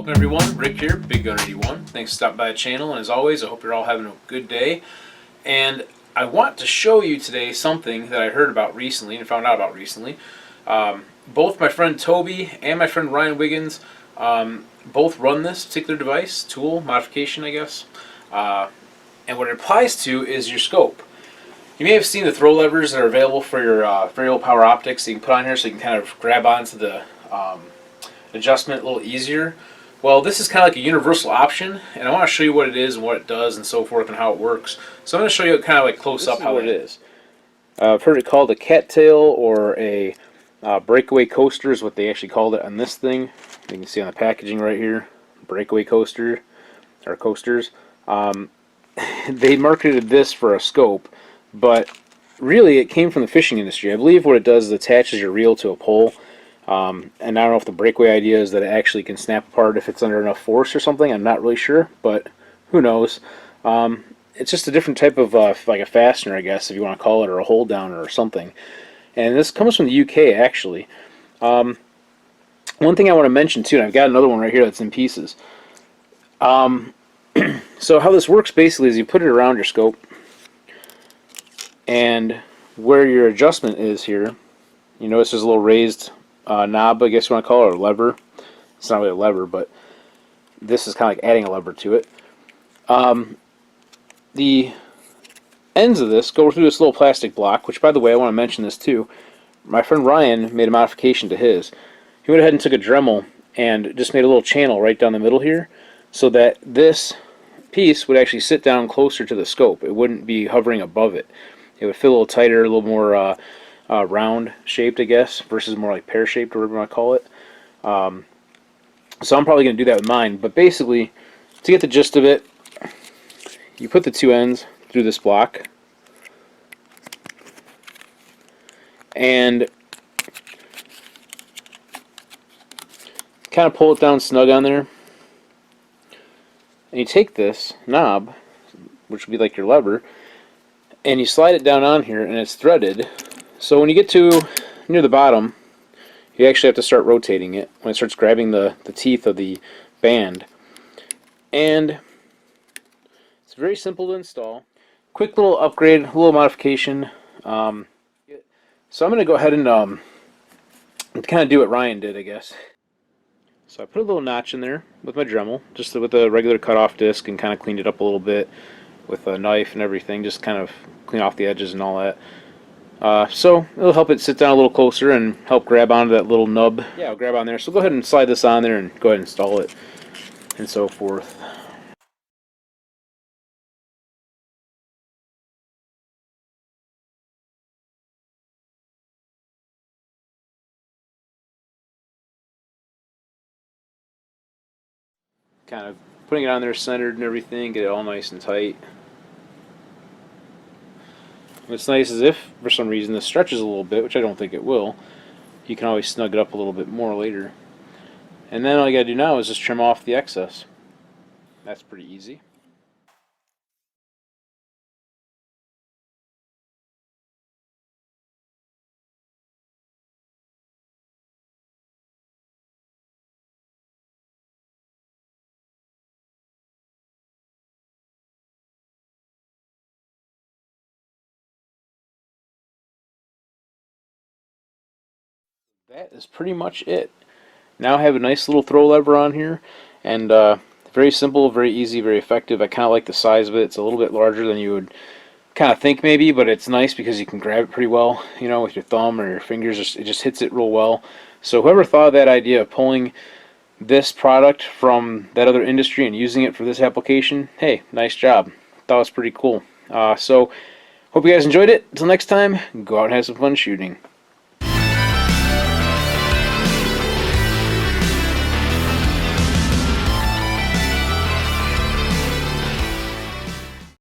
Welcome everyone, Rick here, Big Gun 81. Thanks for stopping by the channel, and as always, I hope you're all having a good day. And I want to show you today something that I heard about recently and found out about recently. Both my friend Toby and my friend Ryan Wiggins both run this particular device, tool, modification I guess. And what it applies to is your scope. You may have seen the throw levers that are available for your variable power optics that you can put on here so you can kind of grab onto the adjustment a little easier. Well, this is kind of like a universal option, and I want to show you what it is and what it does and so forth and how it works. So I'm going to show you kind of like close up how it is. I've heard it called a cattail or a breakaway coaster is what they actually called it on this thing. You can see on the packaging right here, breakaway coaster or coasters. They marketed this for a scope, but really it came from the fishing industry. I believe what it does is attaches your reel to a pole. And I don't know if the breakaway idea is that it actually can snap apart if it's under enough force or something. I'm not really sure, but who knows. It's just a different type of like a fastener, I guess, if you want to call it, or a hold down or something. And this comes from the UK, actually. One thing I want to mention too, and I've got another one right here that's in pieces. So how this works basically is you put it around your scope, and where your adjustment is here, you notice there's a little raised knob, I guess you want to call it, or lever. It's not really a lever, but this is kind of like adding a lever to it. The ends of this go through this little plastic block, which, by the way, I want to mention this too. My friend Ryan made a modification to his. He went ahead and took a Dremel and just made a little channel right down the middle here so that this piece would actually sit down closer to the scope. It wouldn't be hovering above it. It would feel a little tighter, a little more round shaped, I guess, versus more like pear shaped, or whatever you want to call it. So I'm probably going to do that with mine, but basically, to get the gist of it, you put the two ends through this block and kind of pull it down snug on there, and you take this knob, which would be like your lever, and you slide it down on here, and it's threaded. So when you get to near the bottom, you actually have to start rotating it when it starts grabbing the teeth of the band. And it's very simple to install. Quick little upgrade, a little modification. So I'm going to go ahead and kind of do what Ryan did, I guess. So I put a little notch in there with my Dremel, just with a regular cutoff disc, and kind of cleaned it up a little bit with a knife and everything, just kind of clean off the edges and all that. So it'll help it sit down a little closer and help grab onto that little nub. Yeah, I'll grab on there. So go ahead and slide this on there and go ahead and install it and so forth. Kind of putting it on there centered and everything, get it all nice and tight. What's nice is if, for some reason, this stretches a little bit, which I don't think it will, you can always snug it up a little bit more later. And then all you gotta do now is just trim off the excess. That's pretty easy. That is pretty much it. Now I have a nice little throw lever on here, and very simple, very easy, very effective. I kind of like the size of it. It's a little bit larger than you would kind of think maybe, but it's nice because you can grab it pretty well, you know, with your thumb or your fingers. It just hits it real well. So whoever thought of that idea of pulling this product from that other industry and using it for this application, hey, nice job. Thought it was pretty cool. So hope you guys enjoyed it. Until next time, go out and have some fun shooting.